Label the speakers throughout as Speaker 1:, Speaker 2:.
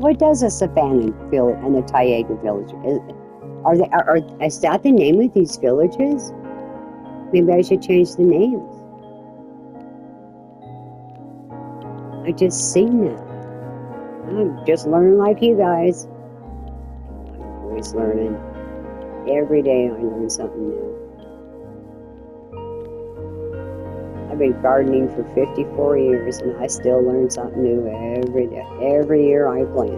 Speaker 1: What does a Savannah village and the Tioga village? Is that the name of these villages? Maybe I should change the names. I just seen that. I'm just learning like you guys. I'm always learning. Every day I learn something new. I've been gardening for 54 years and I still learn something new every day. Every year I plant.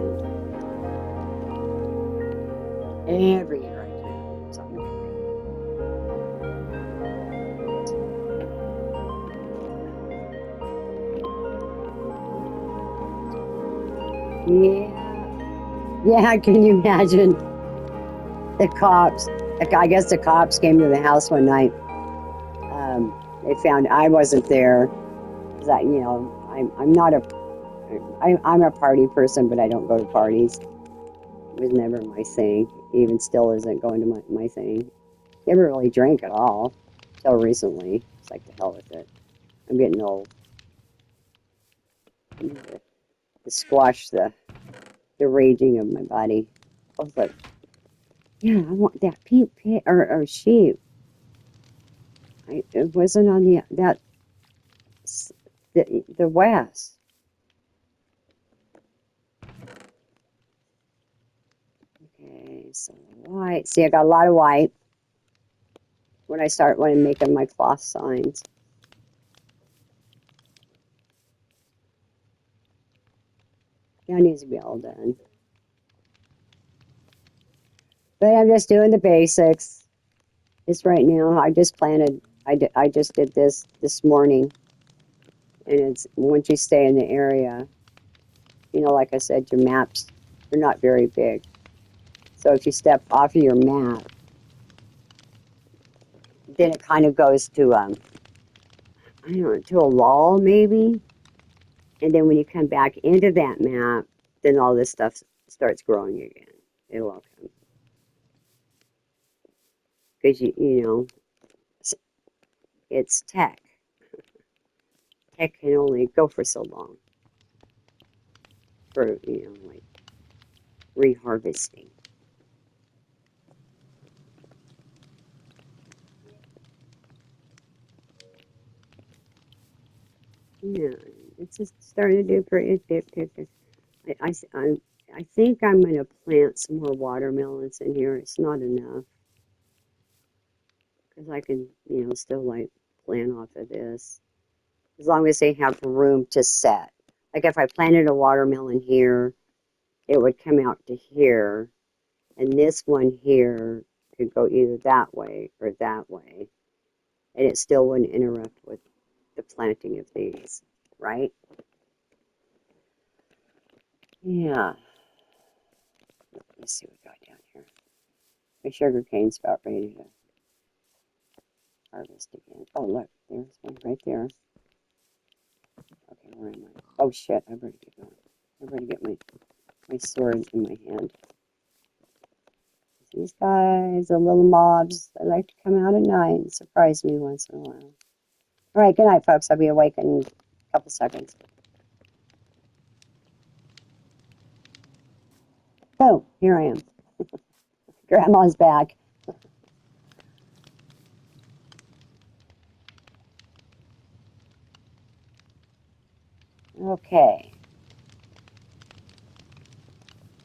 Speaker 1: Every year I plant something different. Yeah, can you imagine the cops? I guess the cops came to the house one night. They found I wasn't there. Cause I'm not I'm a party person, but I don't go to parties. It was never my thing. Even still isn't going to my thing. Never really drank at all until recently. It's like the hell with it. I'm getting old. I need to squash the raging of my body. I was like, yeah, I want that pink pig or sheep. It wasn't on the west. Okay, so white. See, I got a lot of white when I'm making my cloth signs. That needs to be all done. But I'm just doing the basics. Just right now, I just planted. I just did this morning, and it's once you stay in the area, like I said, your maps are not very big. So if you step off of your map, then it kind of goes to I don't know, to a lull maybe, and then when you come back into that map, then all this stuff starts growing again. It'll all come because it's tech. Tech can only go for so long for like reharvesting. Yeah, it's just starting to do pretty. I, I, I, I think I'm going to plant some more watermelons in here. It's not enough because I can, still like plant off of this as long as they have room to set. Like if I planted a watermelon here, it would come out to here, and this one here could go either that way or that way, and it still wouldn't interrupt with the planting of these, right? Yeah. Let's see what we got down here. My sugar cane's about ready to harvest again. Oh, look, there's one right there. Okay, where am I? Oh, shit, I better get going. I better get my sword in my hand. These guys are little mobs. They like to come out at night and surprise me once in a while. All right, good night, folks. I'll be awake in a couple seconds. Boom, here I am. Grandma's back. Okay.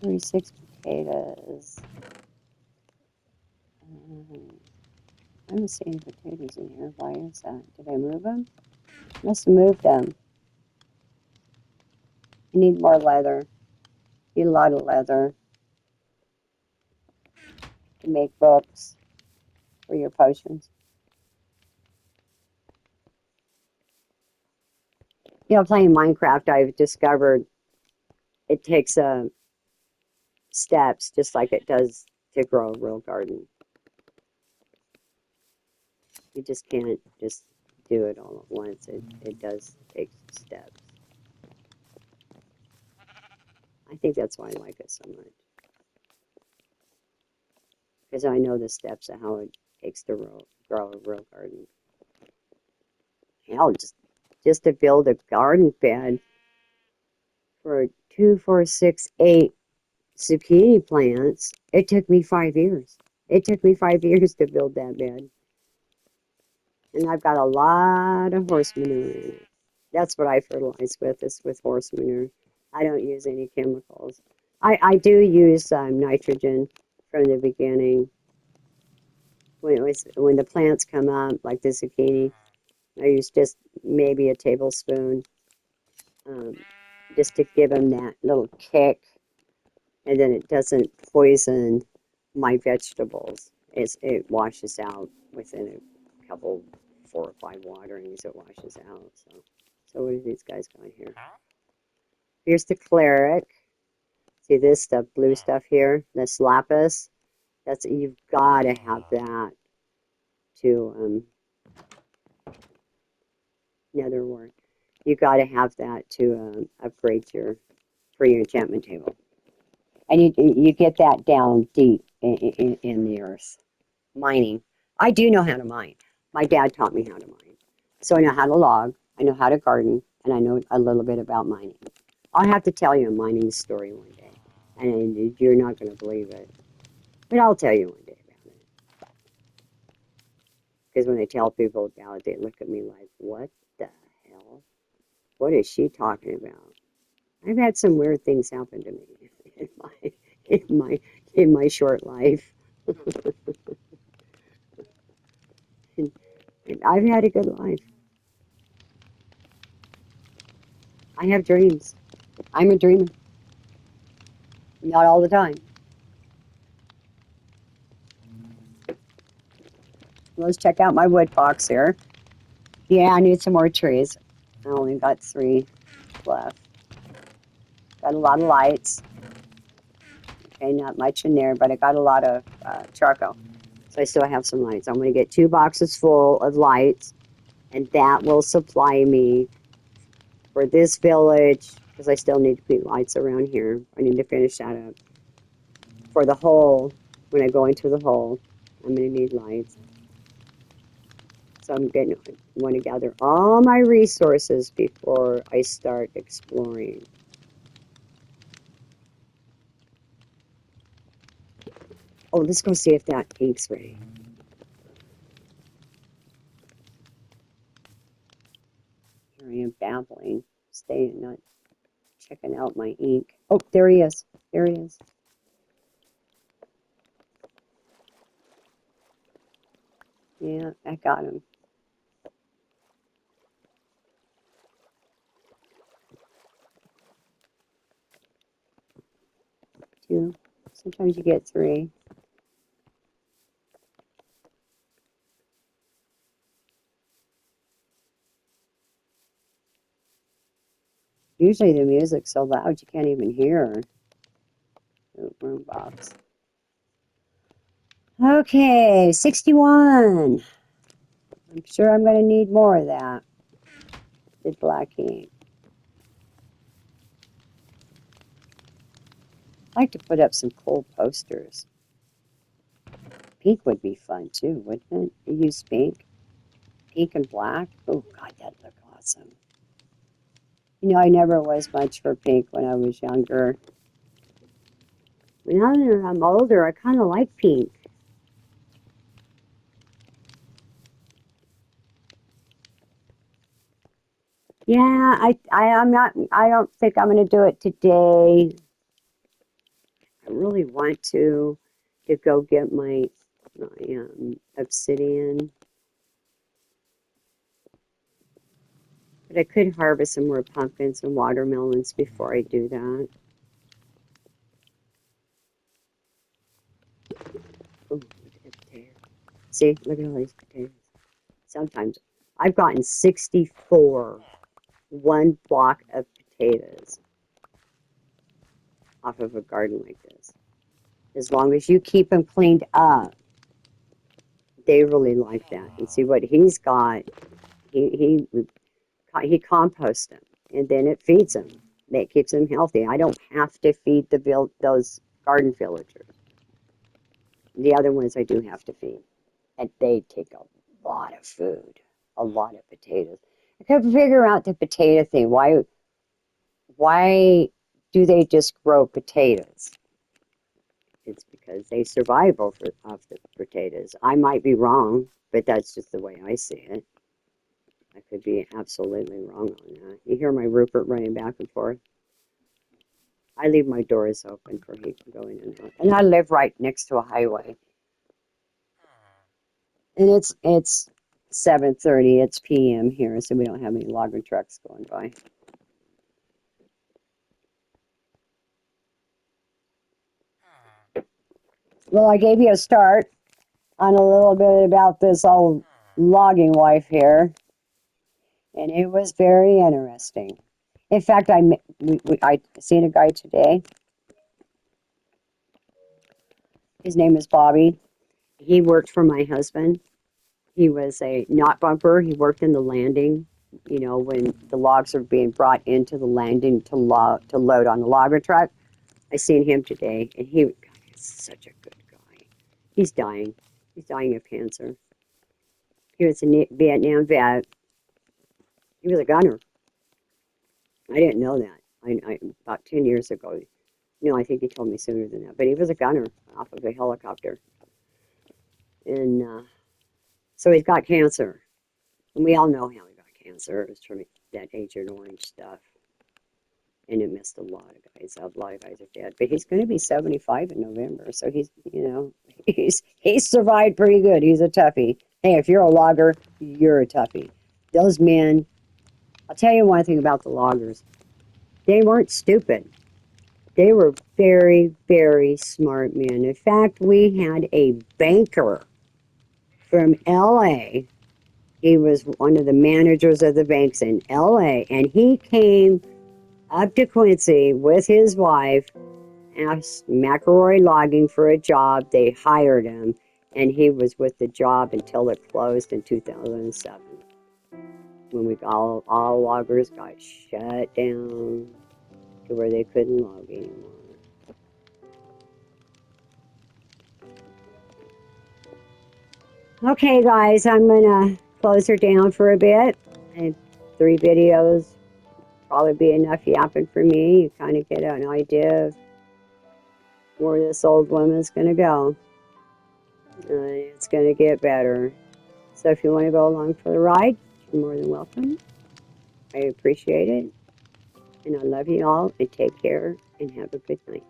Speaker 1: 36 potatoes. I don't see any potatoes in here. Why is that? Did I move them? Must have moved them. You need more leather. You need a lot of leather to make books for your potions. Playing Minecraft, I've discovered it takes steps just like it does to grow a real garden. You just can't just do it all at once. It does take steps. I think that's why I like it so much. Because I know the steps of how it takes to grow a real garden. Hell, just to build a garden bed for 2, 4, 6, 8 zucchini plants, it took me 5 years. It took me 5 years to build that bed. And I've got a lot of horse manure in it. That's what I fertilize with, is with horse manure. I don't use any chemicals. I do use nitrogen from the beginning. When the plants come up, like the zucchini, I use just maybe a tablespoon, um, just to give them that little kick, and then it doesn't poison my vegetables. It washes out within a couple, 4 or 5 waterings. It washes out. So what do these guys got here? Here's the cleric. See this stuff, blue stuff here, this lapis. That's, you've got to have that to nether wart. You got to have that to upgrade for your enchantment table. And you get that down deep in the earth. Mining. I do know how to mine. My dad taught me how to mine. So I know how to log, I know how to garden, and I know a little bit about mining. I'll have to tell you a mining story one day. And you're not going to believe it. But I'll tell you one day about it. Because when I tell people about it, they look at me like, what the hell? What is she talking about? I've had some weird things happen to me in my in my in my short life. And I've had a good life. I have dreams. I'm a dreamer. Not all the time. Let's check out my wood box here. Yeah, I need some more trees. I only got 3 left. Got a lot of lights. Okay, not much in there, but I got a lot of charcoal. So I still have some lights. I'm going to get 2 boxes full of lights, and that will supply me for this village, because I still need to put lights around here. I need to finish that up. For the hole, when I go into the hole, I'm going to need lights. So want to gather all my resources before I start exploring. Oh, let's go see if that ink's ready. Here I am babbling, staying, not checking out my ink. Oh, there he is. There he is. Yeah, I got him. 2. Sometimes you get 3. Usually the music's so loud you can't even hear. Oh, room box. Okay, 61. I'm sure I'm going to need more of that. The black ink. I'd like to put up some cool posters. Pink would be fun too, wouldn't it? You use pink? Pink and black? Oh, God, that'd look awesome. You know, I never was much for pink when I was younger. Now that I'm older, I kind of like pink. Yeah, I'm not, I don't think I'm going to do it today. I really want to go get my obsidian. But I could harvest some more pumpkins and watermelons before I do that. Oh, look at the potatoes. See, look at all these potatoes. Sometimes I've gotten 64 one block of potatoes off of a garden like this. As long as you keep them cleaned up, they really like that. And see what he's got. He composts them, and then it feeds them. That keeps them healthy. I don't have to feed those garden villagers. The other ones I do have to feed, and they take a lot of food, a lot of potatoes. I couldn't figure out the potato thing. Why do they just grow potatoes? It's because they survive off the potatoes. I might be wrong, but that's just the way I see it. I could be absolutely wrong on that. You hear my Rupert running back and forth? I leave my doors open for he can go in and out. And I live right next to a highway. And it's 7:30. It's p.m. here, so we don't have any logging trucks going by. Well, I gave you a start on a little bit about this old logging wife here, and it was very interesting. In fact, I seen a guy today. His name is Bobby. He worked for my husband. He was a knot bumper. He worked in the landing. You know, when the logs are being brought into the landing to load on the logger truck. I seen him today, and God, he's such a good guy. He's dying. He's dying of cancer. He was a Vietnam vet. He was a gunner. I didn't know that. About 10 years ago. No, I think he told me sooner than that. But he was a gunner off of a helicopter, and so he's got cancer. And we all know how he got cancer. It was from that Agent Orange stuff. And it missed a lot of guys. A lot of guys are dead. But he's going to be 75 in November. So he's survived pretty good. He's a toughie. Hey, if you're a logger, you're a toughie. Those men, I'll tell you one thing about the loggers. They weren't stupid. They were very, very smart men. In fact, we had a banker from LA. He was one of the managers of the banks in LA, and he came up to Quincy with his wife, asked McElroy Logging for a job. They hired him, and he was with the job until it closed in 2007, when all loggers got shut down to where they couldn't log anymore. Okay, guys, I'm gonna close her down for a bit. And 3 videos probably be enough yapping for me. You kind of get an idea of where this old woman's gonna go. It's gonna get better. So if you want to go along for the ride, you're more than welcome. I appreciate it. And I love you all, and take care and have a good night.